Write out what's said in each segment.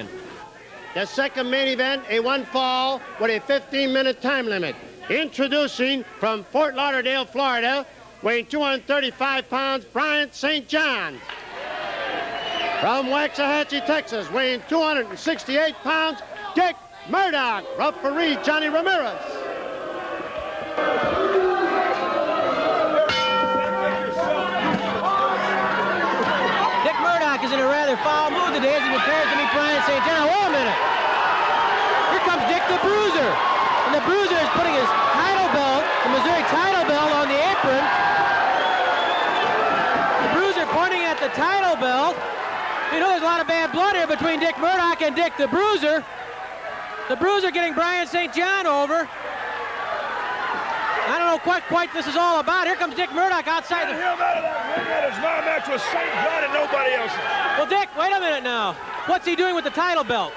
The second main event, a one fall with a 15-minute time limit. Introducing from Fort Lauderdale, Florida, weighing 235 pounds, Bryant St. John. From Waxahachie, Texas, weighing 268 pounds, Dick Murdoch. Referee Johnny Ramirez. Dick Murdoch is in a rather foul mood today as he prepares to meet Bryant St. John. Wait a minute. Here comes Dick the Bruiser. And the Bruiser is putting his title belt, the Missouri title belt, on the apron. The Bruiser pointing at the title belt. You know there's a lot of bad blood here between Dick Murdoch and Dick the Bruiser. The Bruiser getting Bryant St. John over. I don't know what quite this is all about. Here comes Dick Murdoch outside the... Him out of that ring. That is my match with St. John and nobody else's. Well, Dick, wait a minute now. What's he doing with the title belt?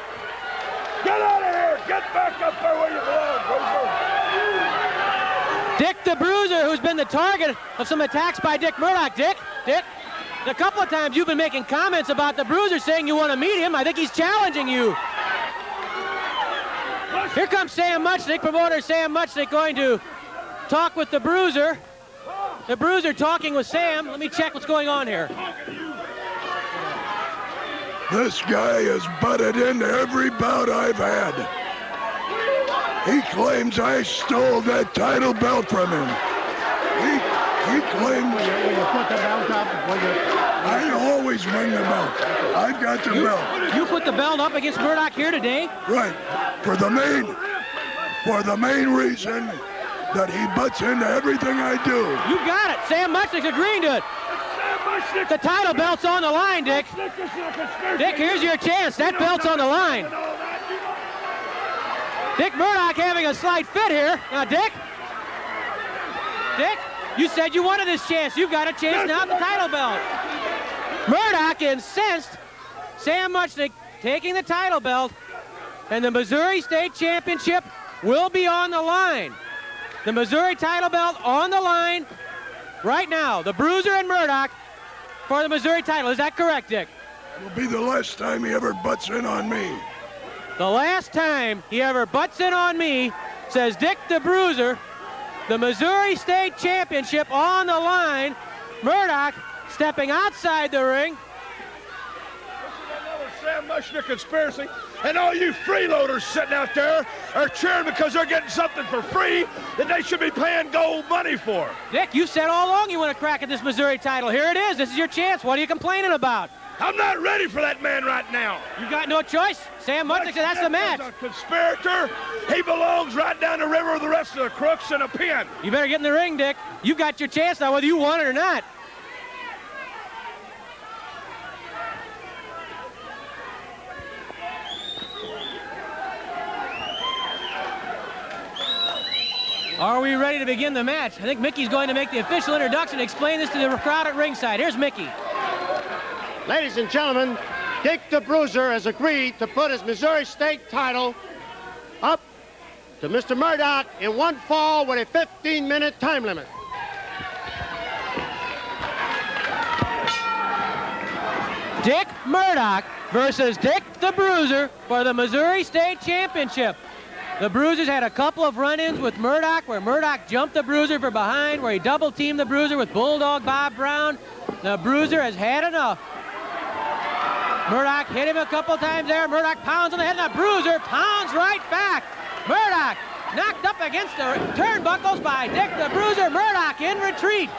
Get out of here! Get back up there where you belong, Bruiser! Dick the Bruiser, who's been the target of some attacks by Dick Murdoch. Dick, a couple of times you've been making comments about the Bruiser, saying you want to meet him. I think he's challenging you. Here comes Sam Muchnick, promoter Sam Muchnick, going to talk with the Bruiser. The Bruiser talking with Sam. Let me check what's going on here. This guy has butted into every bout I've had. He claims I stole that title belt from him. He claims... Will you put the belt up? I always ring the belt. I've got the belt. You put the belt up against Murdoch here today? Right. For the main reason that he butts into everything I do. You got it. Sam Muchnick's agreeing to it. The title belt's on the line, Dick. Dick, here's your chance. That belt's on the line. Dick Murdoch having a slight fit here. Now, Dick, you said you wanted this chance. You've got a chance now at the title belt. Murdoch incensed. Sam Muchnick taking the title belt, and the Missouri State Championship will be on the line. The Missouri title belt on the line right now. The Bruiser and Murdoch for the Missouri title. Is that correct, Dick? It'll be the last time he ever butts in on me. The last time he ever butts in on me, says Dick the Bruiser. The Missouri State Championship on the line. Murdoch stepping outside the ring. Another Sam Muchnick conspiracy. And all you freeloaders sitting out there are cheering because they're getting something for free that they should be paying gold money for. Dick, you said all along you want to crack at this Missouri title. Here it is. This is your chance. What are you complaining about? I'm not ready for that man right now. You got no choice. Sam Muchnick said that's the match. He's a conspirator. He belongs right down the river with the rest of the crooks in a pen. You better get in the ring, Dick. You've got your chance now, whether you want it or not. Are we ready to begin the match? I think Mickey's going to make the official introduction and explain this to the crowd at ringside. Here's Mickey. Ladies and gentlemen, Dick the Bruiser has agreed to put his Missouri State title up to Mr. Murdoch in one fall with a 15-minute time limit. Dick Murdoch versus Dick the Bruiser for the Missouri State Championship. The Bruiser's had a couple of run-ins with Murdoch where Murdoch jumped the Bruiser from behind, where he double-teamed the Bruiser with Bulldog Bob Brown. The Bruiser has had enough. Murdoch hit him a couple times there. Murdoch pounds on the head, and the Bruiser pounds right back. Murdoch knocked up against the turnbuckles by Dick the Bruiser. Murdoch in retreat.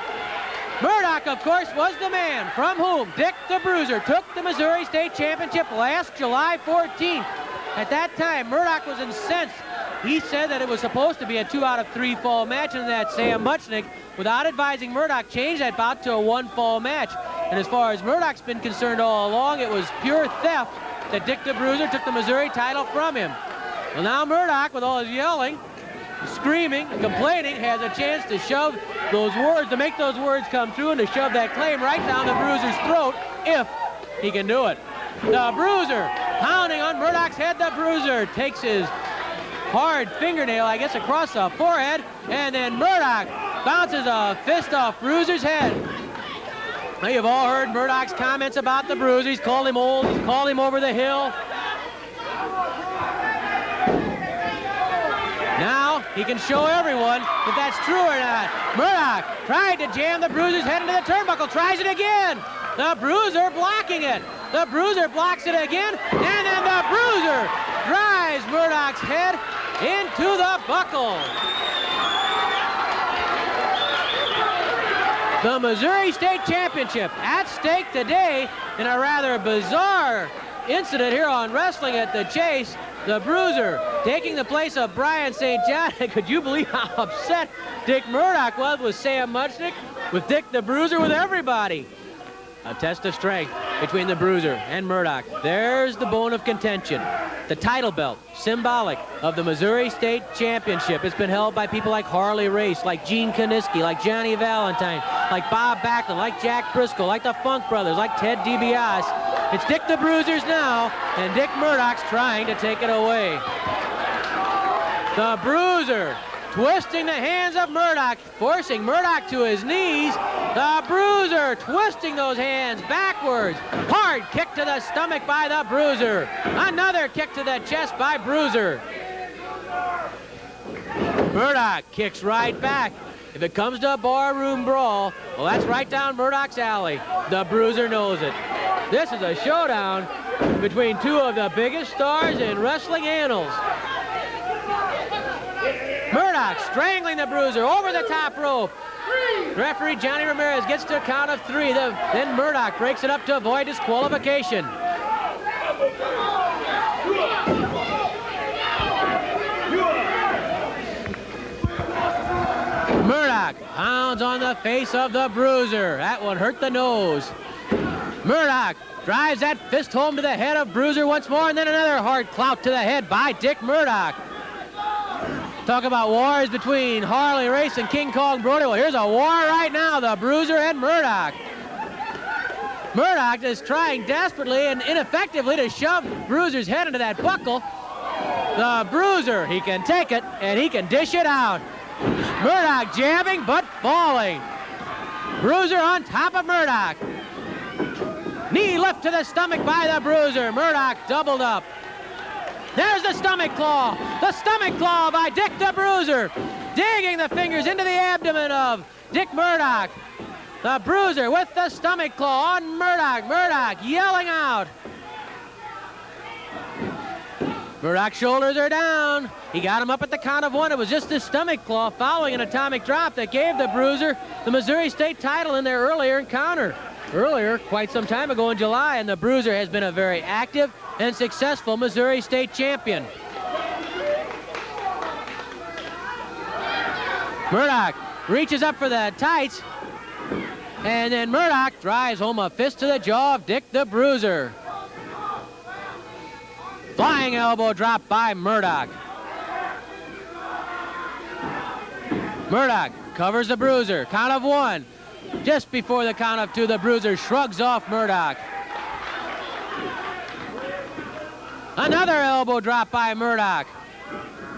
Murdoch, of course, was the man from whom Dick the Bruiser took the Missouri State Championship last July 14th. At that time, Murdoch was incensed. He said that it was supposed to be a 2 out of 3 fall match, and that Sam Muchnick, without advising Murdoch, changed that bout to a 1 fall match. And as far as Murdoch's been concerned all along, it was pure theft that Dick the Bruiser took the Missouri title from him. Well, now Murdoch, with all his yelling, screaming, and complaining, has a chance to shove those words, to make those words come true, and to shove that claim right down the Bruiser's throat, if he can do it. The Bruiser pounding on Murdoch's head. The Bruiser takes his hard fingernail, I guess, across the forehead, and then Murdoch bounces a fist off Bruiser's head. Now, you've all heard Murdoch's comments about the Bruiser. He's called him old. He's called him over the hill. He can show everyone if that's true or not. Murdoch tried to jam the Bruiser's head into the turnbuckle, tries it again. The Bruiser blocking it. The Bruiser blocks it again, and then the Bruiser drives Murdoch's head into the buckle. The Missouri State Championship at stake today in a rather bizarre incident here on Wrestling at the Chase. The Bruiser taking the place of Brian St. John. Could you believe how upset Dick Murdoch was with Sam Muchnick, with Dick the Bruiser, with everybody? A test of strength between the Bruiser and Murdoch. There's the bone of contention. The title belt, symbolic of the Missouri State Championship. It's been held by people like Harley Race, like Gene Kaniski, like Johnny Valentine, like Bob Backlund, like Jack Briscoe, like the Funk Brothers, like Ted DiBiase. It's Dick the Bruiser's now, and Dick Murdoch's trying to take it away. The Bruiser twisting the hands of Murdoch, forcing Murdoch to his knees. The Bruiser twisting those hands backwards. Hard kick to the stomach by the Bruiser. Another kick to the chest by Bruiser. Murdoch kicks right back. If it comes to a barroom brawl, well, that's right down Murdoch's alley. The Bruiser knows it. This is a showdown between two of the biggest stars in wrestling annals. Murdoch strangling the Bruiser over the top rope. Referee Johnny Ramirez gets to a count of 3. Then Murdoch breaks it up to avoid disqualification. Murdoch pounds on the face of the Bruiser. That one hurt the nose. Murdoch drives that fist home to the head of Bruiser once more, and then another hard clout to the head by Dick Murdoch. Talk about wars between Harley Race and King Kong Brody. Well, here's a war right now, the Bruiser and Murdoch. Murdoch is trying desperately and ineffectively to shove Bruiser's head into that buckle. The Bruiser, he can take it and he can dish it out. Murdoch jabbing but falling. Bruiser on top of Murdoch. Knee lift to the stomach by the Bruiser. Murdoch doubled up. There's the stomach claw. The stomach claw by Dick the Bruiser. Digging the fingers into the abdomen of Dick Murdoch. The Bruiser with the stomach claw on Murdoch. Murdoch yelling out. Murdoch's shoulders are down. He got him up at the count of 1. It was just his stomach claw following an atomic drop that gave the Bruiser the Missouri State title in their earlier encounter. Earlier, quite some time ago in July, and the Bruiser has been a very active and successful Missouri State champion. Murdoch reaches up for the tights, and then Murdoch drives home a fist to the jaw of Dick the Bruiser. Flying elbow drop by Murdoch. Murdoch covers the Bruiser. Count of 1. Just before the count of 2, the Bruiser shrugs off Murdoch. Another elbow drop by Murdoch.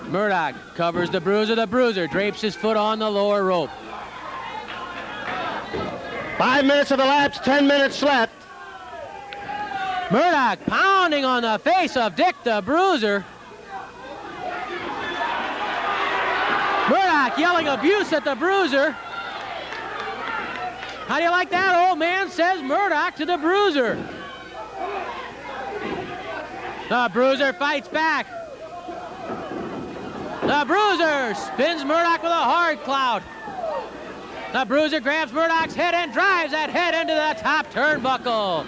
Murdoch covers the Bruiser. The Bruiser drapes his foot on the lower rope. 5 minutes have elapsed, 10 minutes left. Murdoch pounding on the face of Dick the Bruiser. Murdoch yelling abuse at the Bruiser. How do you like that, old man? Says Murdoch to the Bruiser. The Bruiser fights back. The Bruiser spins Murdoch with a hard clout. The Bruiser grabs Murdoch's head and drives that head into the top turnbuckle.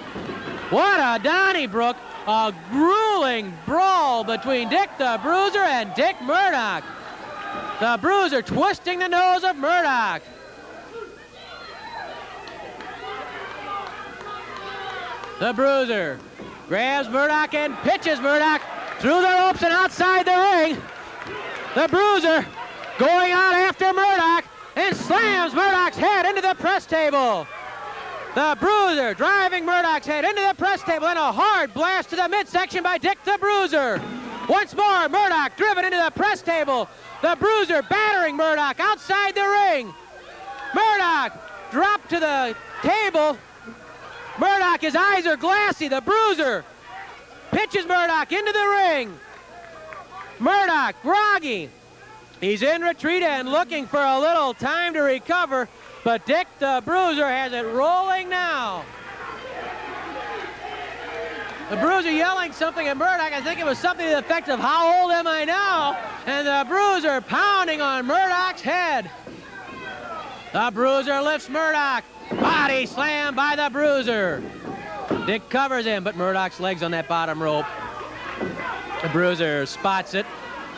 What a Donnybrook. A grueling brawl between Dick the Bruiser and Dick Murdoch. The Bruiser twisting the nose of Murdoch. The Bruiser grabs Murdoch and pitches Murdoch through the ropes and outside the ring. The Bruiser going out after Murdoch and slams Murdoch's head into the press table. The Bruiser driving Murdoch's head into the press table and a hard blast to the midsection by Dick the Bruiser. Once more, Murdoch driven into the press table. The Bruiser battering Murdoch outside the ring. Murdoch dropped to the table. Murdoch, his eyes are glassy. The Bruiser pitches Murdoch into the ring. Murdoch, groggy. He's in retreat and looking for a little time to recover, but Dick the Bruiser has it rolling now. The Bruiser yelling something at Murdoch. I think it was something to the effect of, "How old am I now?" And the Bruiser pounding on Murdoch's head. The Bruiser lifts Murdoch. Body slam by the Bruiser. Dick covers him, but Murdoch's legs on that bottom rope. The Bruiser spots it,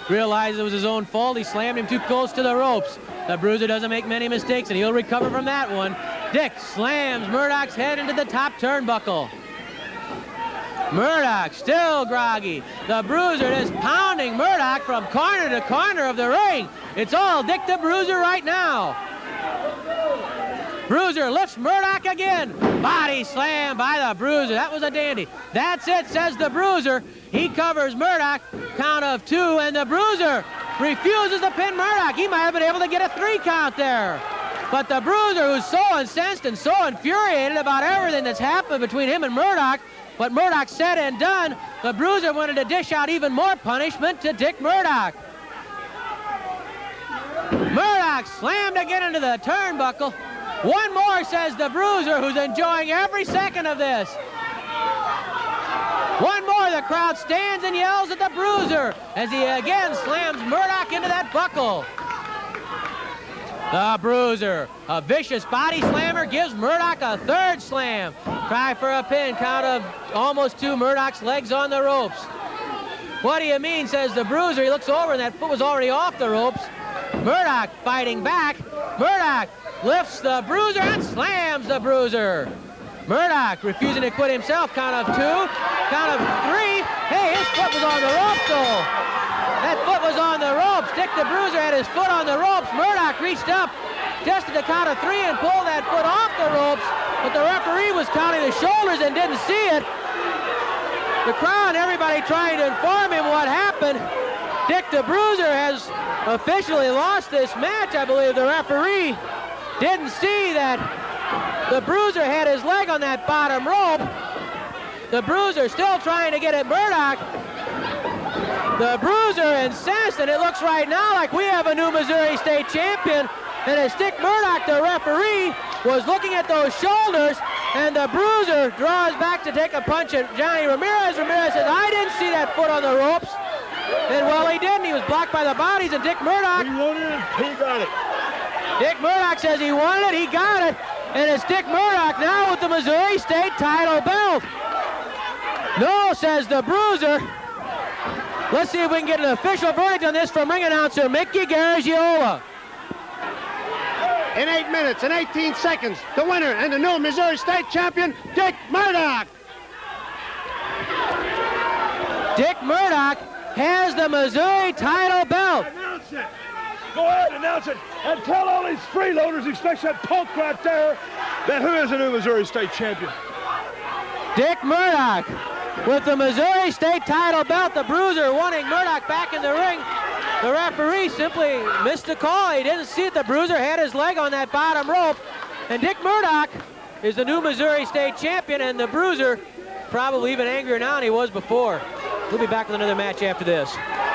realizes it was his own fault. He slammed him too close to the ropes. The Bruiser doesn't make many mistakes, and he'll recover from that one. Dick slams Murdoch's head into the top turnbuckle. Murdoch still groggy. The Bruiser is pounding Murdoch from corner to corner of the ring. It's all Dick the Bruiser right now. Bruiser lifts Murdoch again. Body slam by the Bruiser. That was a dandy. That's it, says the Bruiser. He covers Murdoch. Count of 2, and the Bruiser refuses to pin Murdoch. He might have been able to get a 3 count there. But the Bruiser, who's so incensed and so infuriated about everything that's happened between him and Murdoch, what Murdoch said and done, the Bruiser wanted to dish out even more punishment to Dick Murdoch. Murdoch slammed again into the turnbuckle. One more, says the Bruiser, who's enjoying every second of this. One more, the crowd stands and yells at the Bruiser as he again slams Murdoch into that buckle. The Bruiser, a vicious body slammer, gives Murdoch a 3rd slam. Try for a pin, count of almost 2, Murdoch's legs on the ropes. What do you mean, says the Bruiser. He looks over and that foot was already off the ropes. Murdoch fighting back. Murdoch lifts the Bruiser and slams the Bruiser. Murdoch refusing to quit himself, count of 2, count of 3. Hey, his foot was on the ropes though. That foot was on the ropes. Dick the Bruiser had his foot on the ropes. Murdoch reached up just at the count of 3 and pulled that foot off the ropes, but the referee was counting the shoulders and didn't see it. The crowd and everybody trying to inform him what happened. Dick the Bruiser has officially lost this match. I believe the referee didn't see that the Bruiser had his leg on that bottom rope. The Bruiser still trying to get at Murdoch. The Bruiser incensed, and it looks right now like we have a new Missouri State champion. And as Dick Murdoch, the referee, was looking at those shoulders, and the Bruiser draws back to take a punch at Johnny Ramirez. Ramirez says, "I didn't see that foot on the ropes." And well, he didn't. He was blocked by the bodies, and Dick Murdoch. He wanted it, he got it. Dick Murdoch says he wanted it, he got it. And it's Dick Murdoch now with the Missouri State title belt. No, says the Bruiser. Let's see if we can get an official verdict on this from ring announcer Mickey Garagiola. In 8 minutes and 18 seconds, the winner and the new Missouri State champion, Dick Murdoch. Dick Murdoch has the Missouri title belt. Announce it. Go ahead, announce it, and tell all these freeloaders, especially that punk right there, that who is the new Missouri State champion. Dick Murdoch with the Missouri State title belt. The Bruiser wanting Murdoch back in the ring. The referee simply missed the call. He didn't see it. The Bruiser had his leg on that bottom rope. And Dick Murdoch is the new Missouri State champion, and the Bruiser probably even angrier now than he was before. We'll be back with another match after this.